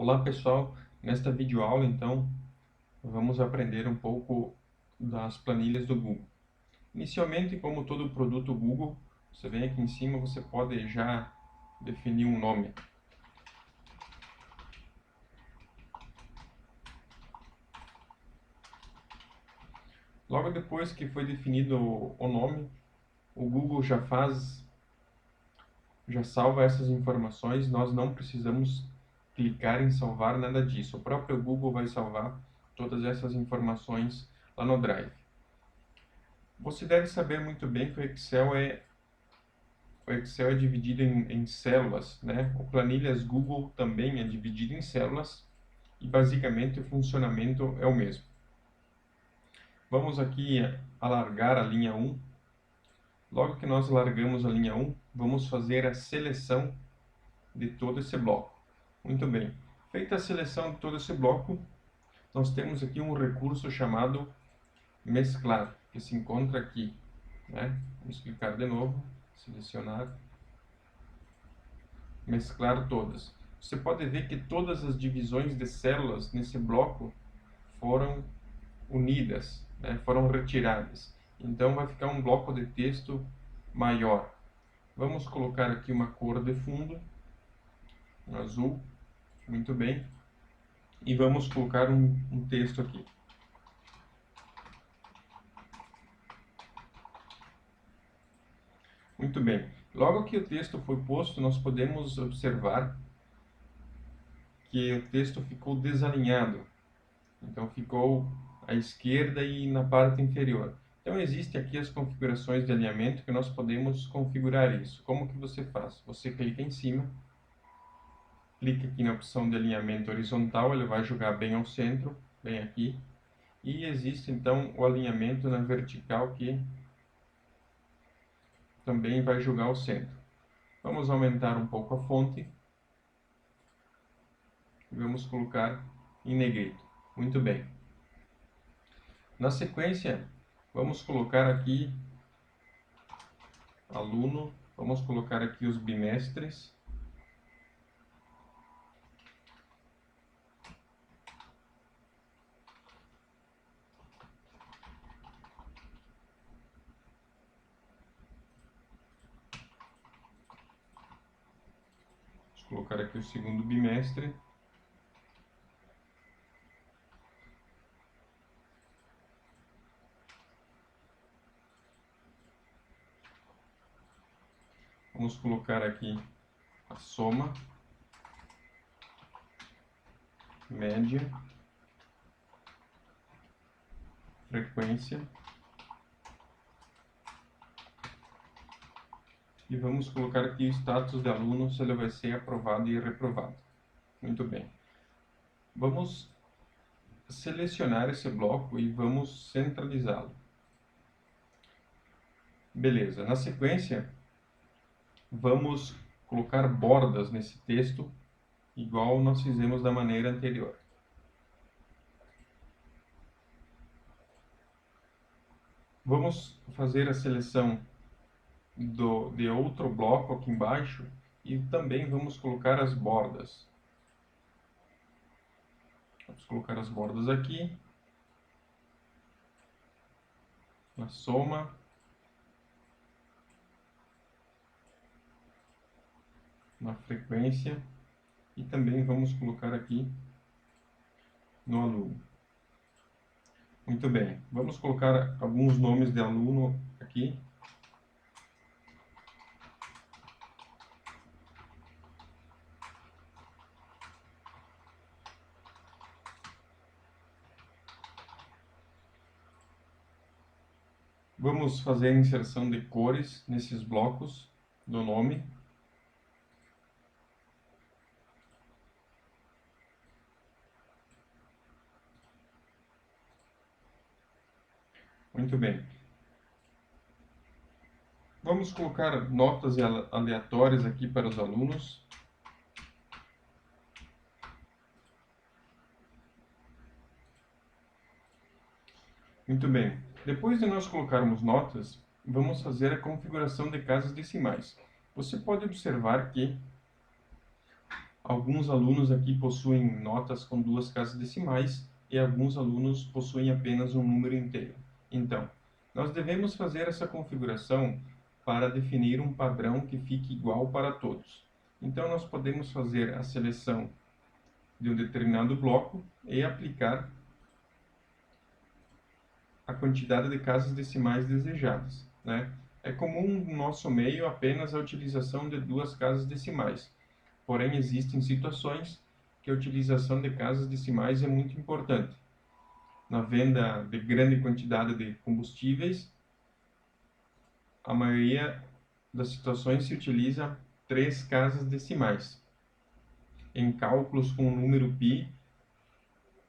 Olá pessoal, nesta videoaula então vamos aprender um pouco das planilhas do Google. Inicialmente, como todo produto Google, você vem aqui em cima, você pode já definir um nome. Logo depois que foi definido o nome, o Google já salva essas informações, nós não precisamos clicar em salvar nada disso. O próprio Google vai salvar todas essas informações lá no Drive. Você deve saber muito bem que o Excel é dividido em células, né? O Planilhas Google também é dividido em células e basicamente o funcionamento é o mesmo. Vamos aqui alargar a linha 1. Logo que nós largamos a linha 1, vamos fazer a seleção de todo esse bloco. Muito bem. Feita a seleção de todo esse bloco, nós temos aqui um recurso chamado mesclar, que se encontra aqui, né? Vamos clicar de novo, selecionar, mesclar todas. Você pode ver que todas as divisões de células nesse bloco foram unidas, né? Foram retiradas. Então vai ficar um bloco de texto maior. Vamos colocar aqui uma cor de fundo, um azul, muito bem. E vamos colocar um texto aqui. Muito bem. Logo que o texto foi posto, nós podemos observar que o texto ficou desalinhado. Então ficou à esquerda e na parte inferior. Então existem aqui as configurações de alinhamento que nós podemos configurar isso. Como que você faz? Você clica em cima, clica aqui na opção de alinhamento horizontal, ele vai jogar bem ao centro, bem aqui. E existe então o alinhamento na vertical que também vai jogar ao centro. Vamos aumentar um pouco a fonte e vamos colocar em negrito. Muito bem. Na sequência, vamos colocar aqui aluno, vamos colocar aqui os bimestres. Vamos colocar aqui o segundo bimestre. Vamos colocar aqui a soma, média, frequência. E vamos colocar aqui o status de aluno, se ele vai ser aprovado e reprovado. Muito bem. Vamos selecionar esse bloco e vamos centralizá-lo. Beleza. Na sequência, vamos colocar bordas nesse texto, igual nós fizemos da maneira anterior. Vamos fazer a seleção de outro bloco aqui embaixo e também vamos colocar as bordas. Vamos colocar as bordas aqui, na soma, na frequência e também vamos colocar aqui no aluno. Muito bem, vamos colocar alguns nomes de aluno aqui. Vamos fazer a inserção de cores nesses blocos do nome. Muito bem. Vamos colocar notas aleatórias aqui para os alunos. Muito bem. Depois de nós colocarmos notas, vamos fazer a configuração de casas decimais. Você pode observar que Alguns alunos aqui possuem notas com 2 casas decimais e alguns alunos possuem apenas um número inteiro. Então, nós devemos fazer essa configuração para definir um padrão que fique igual para todos. Então, nós podemos fazer a seleção de um determinado bloco e aplicar a quantidade de casas decimais desejadas, né? É comum no nosso meio apenas a utilização de 2 casas decimais, porém existem situações que a utilização de casas decimais é muito importante. Na venda de grande quantidade de combustíveis, a maioria das situações se utiliza 3 casas decimais. Em cálculos com o número π,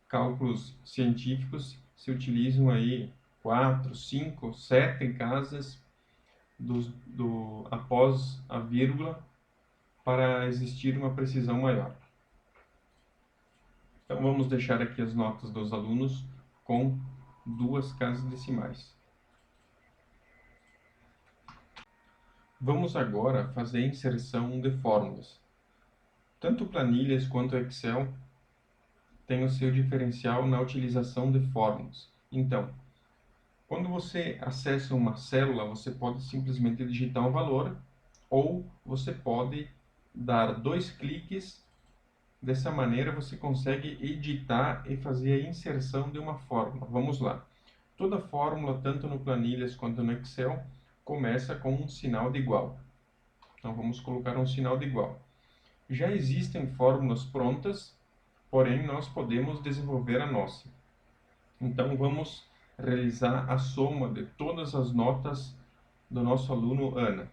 cálculos científicos, se utilizam aí 4, 5, 7 casas após a vírgula para existir uma precisão maior. Então vamos deixar aqui as notas dos alunos com 2 casas decimais. Vamos agora fazer a inserção de fórmulas. Tanto planilhas quanto Excel têm o seu diferencial na utilização de fórmulas. Então, quando você acessa uma célula, você pode simplesmente digitar um valor ou você pode dar 2 cliques. Dessa maneira você consegue editar e fazer a inserção de uma fórmula. Vamos lá. Toda fórmula, tanto no Planilhas quanto no Excel, começa com um sinal de igual. Então vamos colocar um sinal de igual. Já existem fórmulas prontas, porém nós podemos desenvolver a nossa. Então vamos realizar a soma de todas as notas do nosso aluno Ana.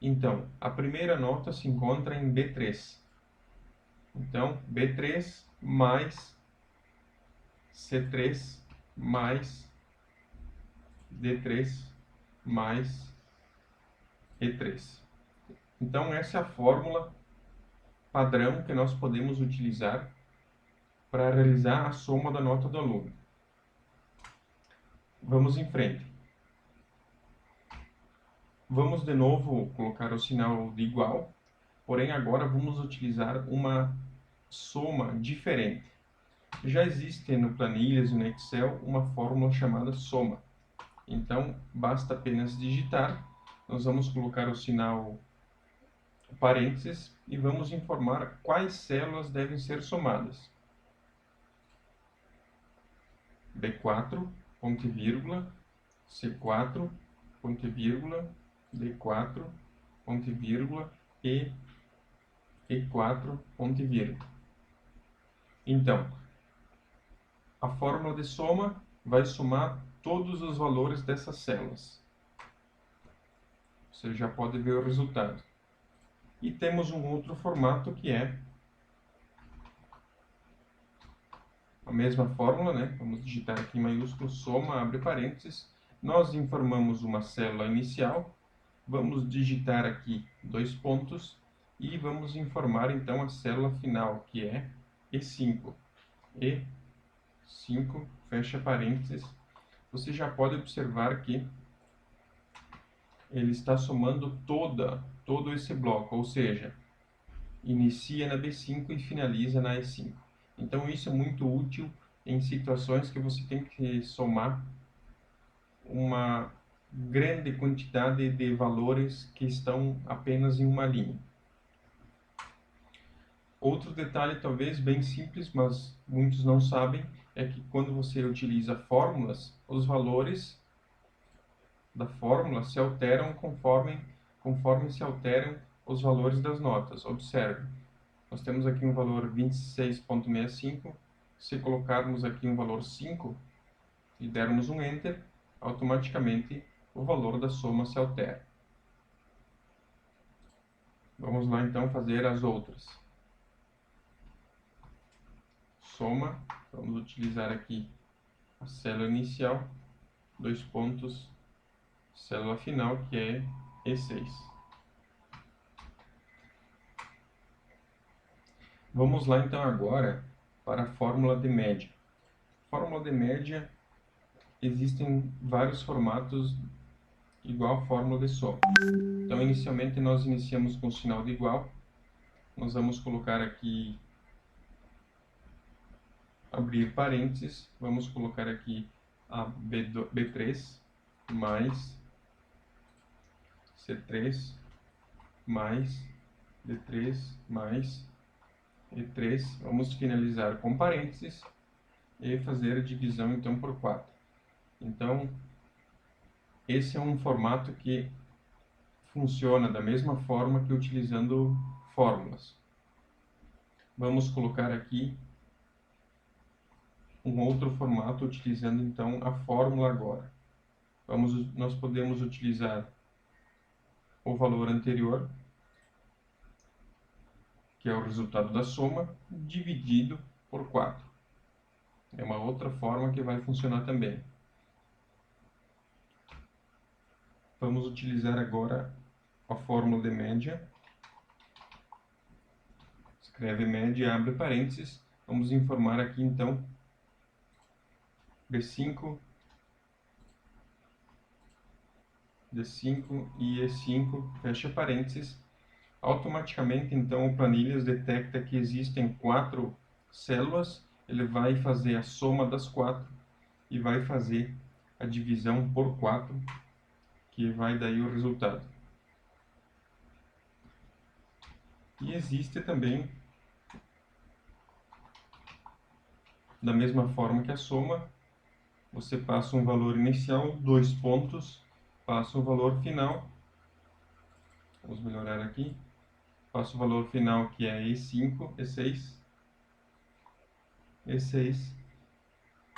Então, a primeira nota se encontra em B3. Então, B3 mais C3 mais D3 mais E3. Então, essa é a fórmula padrão que nós podemos utilizar para realizar a soma da nota do aluno. Vamos em frente. Vamos de novo colocar o sinal de igual, porém agora vamos utilizar uma soma diferente. Já existe no Planilhas e no Excel uma fórmula chamada soma. Então, basta apenas digitar. Nós vamos colocar o sinal parênteses e vamos informar quais células devem ser somadas. B4, ponto e vírgula, C4, ponto e vírgula, D4, ponto e vírgula, e E4, ponto e vírgula. Então, a fórmula de soma vai somar todos os valores dessas células. Você já pode ver o resultado. E temos um outro formato que é a mesma fórmula, né? Vamos digitar aqui em maiúsculo, soma, abre parênteses. Nós informamos uma célula inicial, vamos digitar aqui 2 pontos e vamos informar então a célula final, que é E5. E5, fecha parênteses. Você já pode observar que ele está somando todo esse bloco, ou seja, inicia na B5 e finaliza na E5. Então isso é muito útil em situações que você tem que somar uma grande quantidade de valores que estão apenas em uma linha. Outro detalhe talvez bem simples, mas muitos não sabem, é que quando você utiliza fórmulas, os valores da fórmula se alteram conforme se alteram os valores das notas. Observe, nós temos aqui um valor 26,65. Se colocarmos aqui um valor 5 e dermos um Enter, automaticamente o valor da soma se altera. Vamos lá então fazer as outras. Soma, vamos utilizar aqui a célula inicial, 2 pontos, célula final, que é E6. Vamos lá então agora para a fórmula de média. Fórmula de média, existem vários formatos igual a fórmula de soma. Então inicialmente nós iniciamos com o sinal de igual, nós vamos colocar aqui, abrir parênteses, vamos colocar aqui a B3 mais C3 mais D3 mais E3, vamos finalizar com parênteses e fazer a divisão então por 4. Então, esse é um formato que funciona da mesma forma que utilizando fórmulas. Vamos colocar aqui um outro formato utilizando então a fórmula agora. Nós podemos utilizar o valor anterior, que é o resultado da soma, dividido por 4. É uma outra forma que vai funcionar também. Vamos utilizar agora a fórmula de média. Escreve média, abre parênteses. Vamos informar aqui então B5, D5 e E5, fecha parênteses. Automaticamente então o Planilhas detecta que existem 4 células, ele vai fazer a soma das 4 e vai fazer a divisão por 4, que vai daí o resultado. E existe também, da mesma forma que a soma, você passa um valor inicial, 2 pontos, passa o valor final, vamos melhorar aqui, passa o valor final que é E5, E6, E6,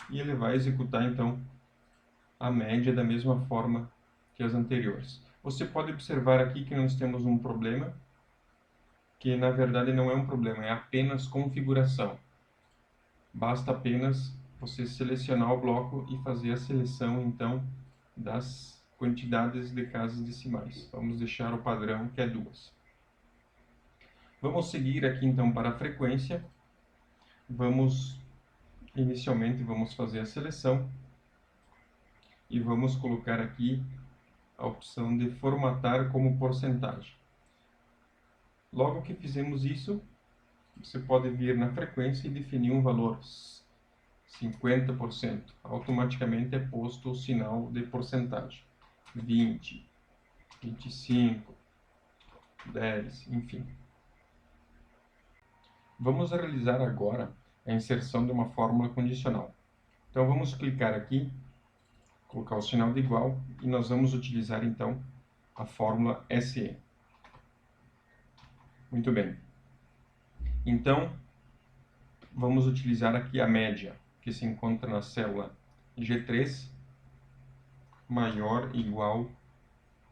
e ele vai executar então a média da mesma forma que as anteriores. Você pode observar aqui que nós temos um problema, que na verdade não é um problema, é apenas configuração. Basta apenas você selecionar o bloco e fazer a seleção então das quantidades de casas decimais. Vamos deixar o padrão, que é 2. Vamos seguir aqui então para a frequência. Inicialmente vamos fazer a seleção e vamos colocar aqui a opção de formatar como porcentagem. Logo que fizemos isso, você pode vir na frequência e definir um valor 50%. Automaticamente é posto o sinal de porcentagem. 20, 25, 10, enfim. Vamos realizar agora a inserção de uma fórmula condicional. Então vamos clicar aqui, colocar o sinal de igual e nós vamos utilizar então a fórmula SE. Muito bem. Então, vamos utilizar aqui a média, que se encontra na célula G3, maior ou igual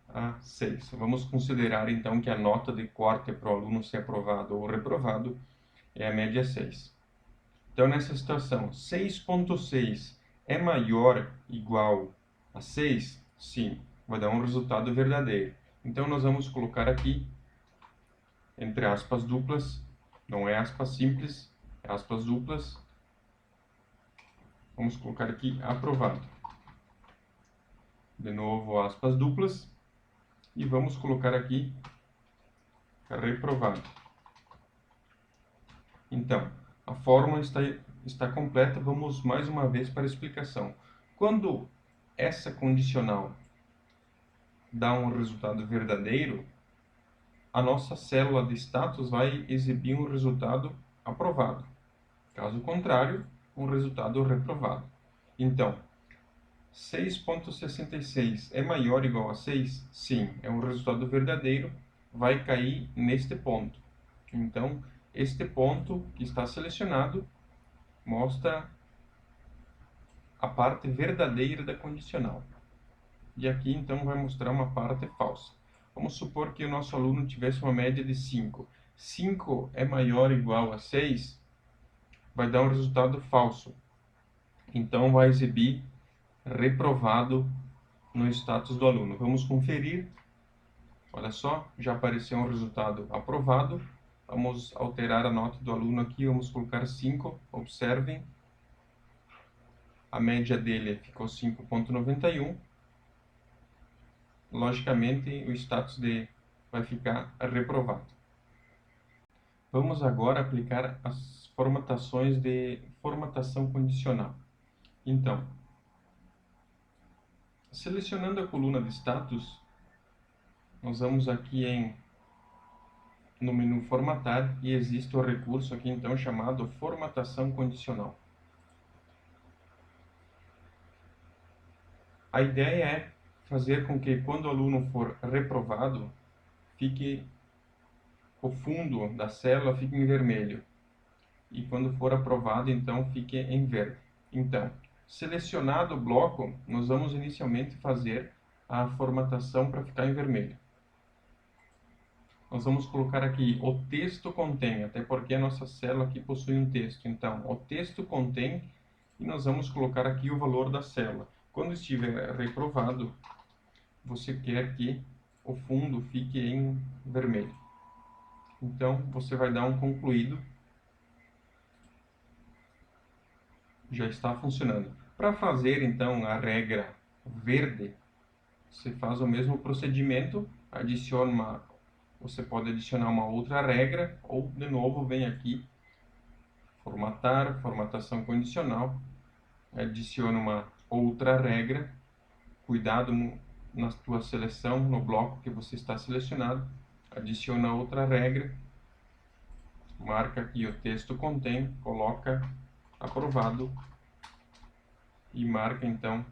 a 6. Vamos considerar então que a nota de corte para o aluno ser aprovado ou reprovado é a média 6. Então, nessa situação, 6,6 é maior ou igual a 6? Sim, vai dar um resultado verdadeiro. Então, nós vamos colocar aqui, entre aspas duplas, não é aspas simples, é aspas duplas. Vamos colocar aqui aprovado. De novo, aspas duplas. E vamos colocar aqui reprovado. Então, a fórmula está completa. Vamos mais uma vez para a explicação. Quando essa condicional dá um resultado verdadeiro, a nossa célula de status vai exibir um resultado aprovado. Caso contrário, um resultado reprovado. Então, 6,66 é maior ou igual a 6? Sim, é um resultado verdadeiro, vai cair neste ponto. Então, este ponto que está selecionado mostra a parte verdadeira da condicional. E aqui, então, vai mostrar uma parte falsa. Vamos supor que o nosso aluno tivesse uma média de 5. 5 é maior ou igual a 6, vai dar um resultado falso. Então, vai exibir reprovado no status do aluno. Vamos conferir. Olha só, já apareceu um resultado aprovado. Vamos alterar a nota do aluno aqui, vamos colocar 5. Observem, a média dele ficou 5,91. Logicamente, o status dele vai ficar reprovado. Vamos agora aplicar as formatações de formatação condicional. Então, selecionando a coluna de status, nós vamos aqui no menu formatar e existe o recurso aqui então chamado formatação condicional. A ideia é fazer com que quando o aluno for reprovado, o fundo da célula fique em vermelho e quando for aprovado então fique em verde. Então, selecionado o bloco, nós vamos inicialmente fazer a formatação para ficar em vermelho. Nós vamos colocar aqui o texto contém, até porque a nossa célula aqui possui um texto. Então, o texto contém e nós vamos colocar aqui o valor da célula. Quando estiver reprovado, você quer que o fundo fique em vermelho. Então, você vai dar um concluído. Já está funcionando. Para fazer, então, a regra verde, você faz o mesmo procedimento, você pode adicionar uma outra regra, ou, de novo, vem aqui, formatar, formatação condicional, adiciona uma outra regra, cuidado na tua seleção, no bloco que você está selecionado, adiciona outra regra, marca aqui o texto contém, coloca aprovado e marca então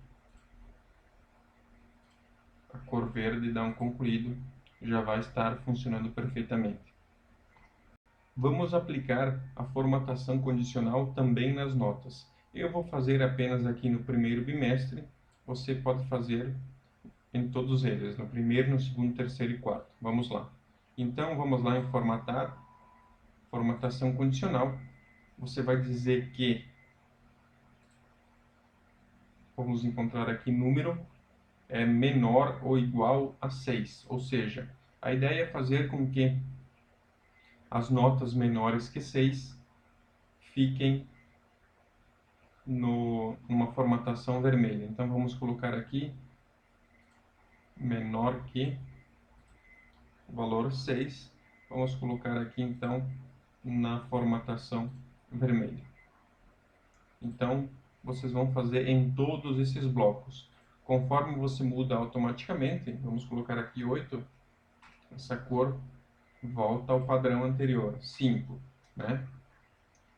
a cor verde, dá um concluído, já vai estar funcionando perfeitamente. Vamos aplicar a formatação condicional também nas notas. Eu vou fazer apenas aqui no primeiro bimestre, você pode fazer em todos eles, no primeiro, no segundo, terceiro e quarto. Vamos lá. Então, vamos lá em formatar, formatação condicional. Você vai dizer que, vamos encontrar aqui número, é menor ou igual a 6. Ou seja, a ideia é fazer com que as notas menores que 6 fiquem numa formatação vermelha. Então, vamos colocar aqui menor que valor 6. Vamos colocar aqui, então, na formatação vermelha. Então, vocês vão fazer em todos esses blocos. Conforme você muda automaticamente, vamos colocar aqui 8, essa cor volta ao padrão anterior, 5, né?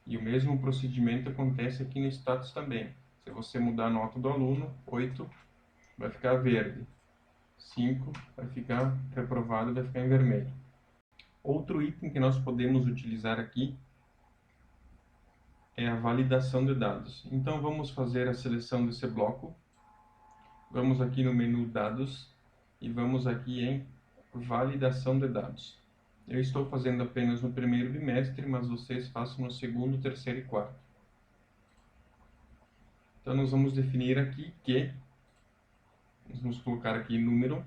E o mesmo procedimento acontece aqui no status também. Se você mudar a nota do aluno, 8 vai ficar verde, 5 vai ficar reprovado, vai ficar em vermelho. Outro item que nós podemos utilizar aqui é a validação de dados. Então vamos fazer a seleção desse bloco. Vamos aqui no menu dados e vamos aqui em validação de dados. Eu estou fazendo apenas no primeiro bimestre, mas vocês façam no segundo, terceiro e quarto. Então nós vamos definir aqui que, nós vamos colocar aqui número,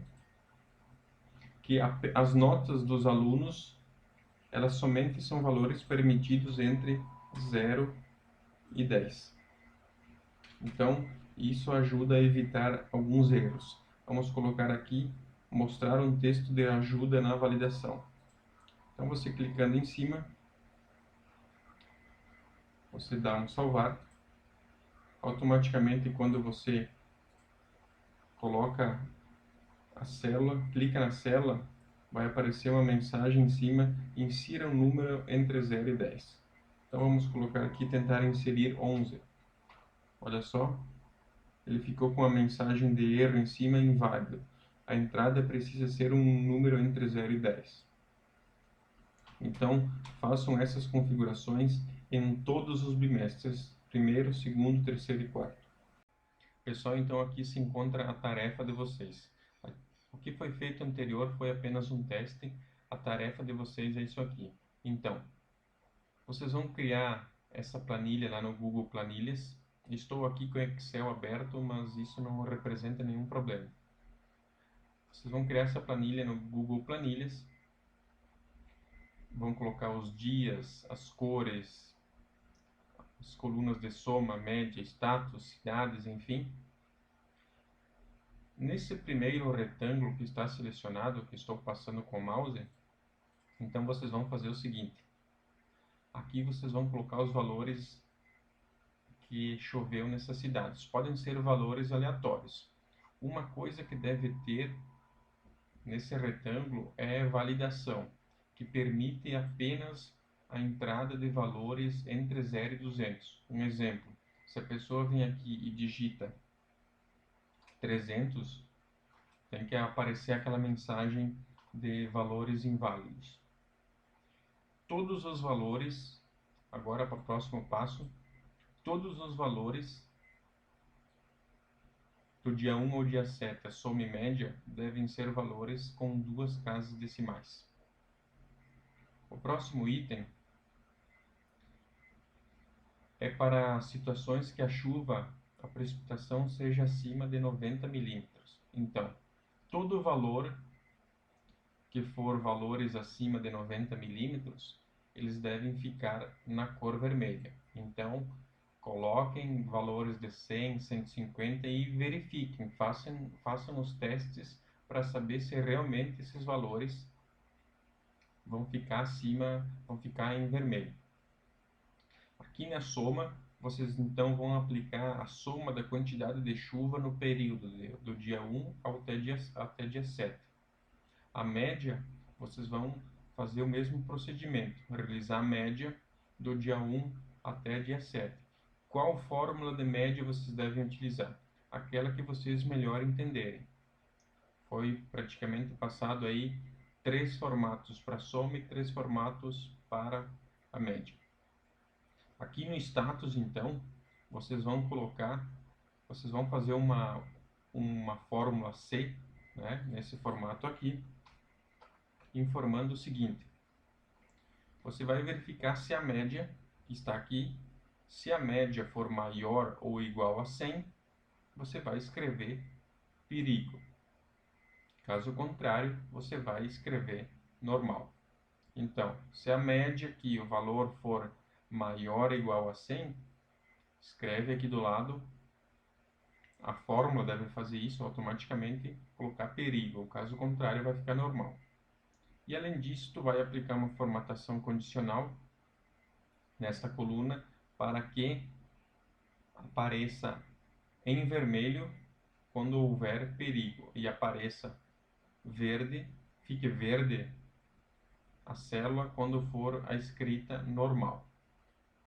que as notas dos alunos, elas somente são valores permitidos entre 0 e 10. Então, isso ajuda a evitar alguns erros. Vamos colocar aqui, mostrar um texto de ajuda na validação. Então, você clicando em cima, você dá um salvar. Automaticamente, quando você coloca a célula, clica na célula, vai aparecer uma mensagem em cima, insira um número entre 0 e 10. Então, vamos colocar aqui, tentar inserir 11. Olha só, ele ficou com a mensagem de erro em cima, inválido. A entrada precisa ser um número entre 0 e 10. Então, façam essas configurações em todos os bimestres, primeiro, segundo, terceiro e quarto. Pessoal, então aqui se encontra a tarefa de vocês. O que foi feito anterior foi apenas um teste, a tarefa de vocês é isso aqui. Então, vocês vão criar essa planilha lá no Google Planilhas. Estou aqui com o Excel aberto, mas isso não representa nenhum problema. Vocês vão criar essa planilha no Google Planilhas. Vão colocar os dias, as cores, as colunas de soma, média, status, cidades, enfim. Nesse primeiro retângulo que está selecionado, que estou passando com o mouse, então vocês vão fazer o seguinte. Aqui vocês vão colocar os valores que choveu nessas cidades. Podem ser valores aleatórios. Uma coisa que deve ter nesse retângulo é validação, que permite apenas a entrada de valores entre 0 e 200. Um exemplo, se a pessoa vem aqui e digita 300, tem que aparecer aquela mensagem de valores inválidos. Todos os valores, agora para o próximo passo, todos os valores do dia 1 ao dia 7, a soma e média, devem ser valores com 2 casas decimais. O próximo item é para situações que a chuva, a precipitação seja acima de 90 milímetros. Então, todo valor que for valores acima de 90 milímetros, eles devem ficar na cor vermelha. Então, coloquem valores de 100, 150 e verifiquem, façam os testes para saber se realmente esses valores vão ficar acima, vão ficar em vermelho. Aqui na soma, vocês então vão aplicar a soma da quantidade de chuva no período do dia 1 até dia 7. A média, vocês vão fazer o mesmo procedimento, realizar a média do dia 1 até dia 7. Qual fórmula de média vocês devem utilizar? Aquela que vocês melhor entenderem. Foi praticamente passado aí 3 formatos para soma e 3 formatos para a média. Aqui no status, então, vocês vão fazer uma fórmula C, né, nesse formato aqui, informando o seguinte: você vai verificar se a média que está aqui, se a média for maior ou igual a 100, você vai escrever perigo. Caso contrário, você vai escrever normal. Então, se a média aqui, o valor for maior ou igual a 100, escreve aqui do lado, a fórmula deve fazer isso automaticamente, colocar perigo. Caso contrário, vai ficar normal. E além disso, tu vai aplicar uma formatação condicional nesta coluna para que apareça em vermelho quando houver perigo e apareça verde, fique verde a célula quando for a escrita normal.